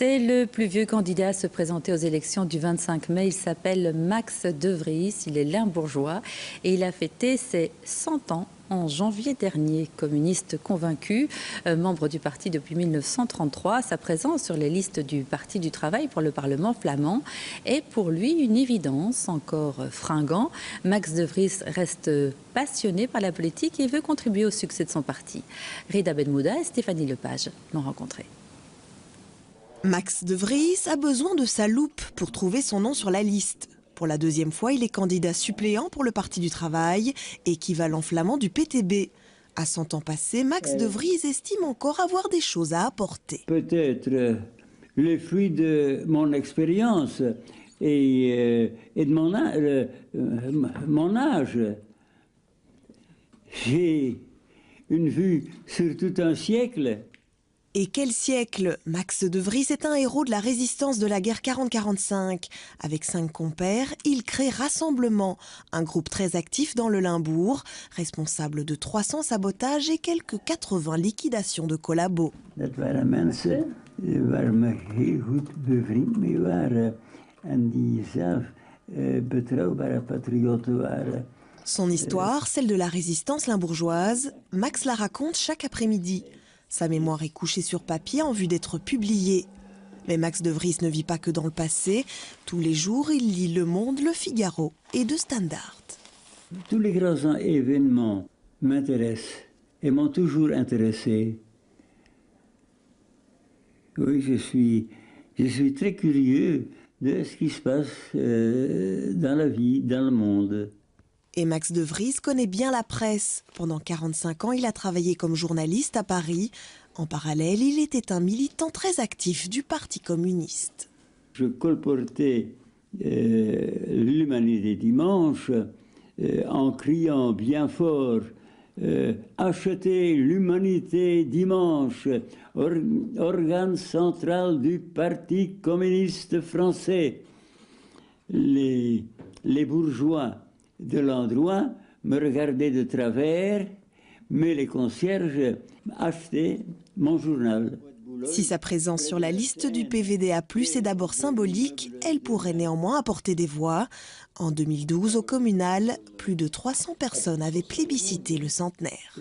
C'est le plus vieux candidat à se présenter aux élections du 25 mai. Il s'appelle Max De Vries, il est limbourgeois et il a fêté ses 100 ans en janvier dernier. Communiste convaincu, membre du parti depuis 1933, sa présence sur les listes du Parti du Travail pour le Parlement flamand est pour lui une évidence. Encore fringant, Max De Vries reste passionné par la politique et veut contribuer au succès de son parti. Rida Benmouda et Stéphanie Lepage l'ont rencontré. Max De Vries a besoin de sa loupe pour trouver son nom sur la liste. Pour la deuxième fois, il est candidat suppléant pour le Parti du Travail, équivalent flamand du PTB. À 100 ans passés, Max De Vries estime encore avoir des choses à apporter. Peut-être les fruits de mon expérience et de mon âge. J'ai une vue sur tout un siècle. Et quel siècle! Max De Vries est un héros de la résistance de la guerre 40-45. Avec 5 compères, il crée Rassemblement, un groupe très actif dans le Limbourg, responsable de 300 sabotages et quelques 80 liquidations de collabos. Dat waren mensen waar me heel goed bevriend mee waren en die zelf betrouwbare patrioten waren. Son histoire, celle de la résistance limbourgeoise, Max la raconte chaque après-midi. Sa mémoire est couchée sur papier en vue d'être publiée. Mais Max De Vries ne vit pas que dans le passé. Tous les jours, il lit Le Monde, Le Figaro et De Standard. Tous les grands événements m'intéressent et m'ont toujours intéressé. Oui, je suis très curieux de ce qui se passe dans la vie, dans le monde. Et Max De Vries connaît bien la presse. Pendant 45 ans, il a travaillé comme journaliste à Paris. En parallèle, il était un militant très actif du Parti communiste. Je colportais l'Humanité dimanche en criant bien fort « Achetez l'Humanité dimanche, organe central du Parti communiste français ». Les bourgeois de l'endroit me regardaient de travers, mais les concierges achetaient mon journal. Si sa présence sur la liste du PVDA+ est d'abord symbolique, elle pourrait néanmoins apporter des voix. En 2012, au communal, plus de 300 personnes avaient plébiscité le centenaire.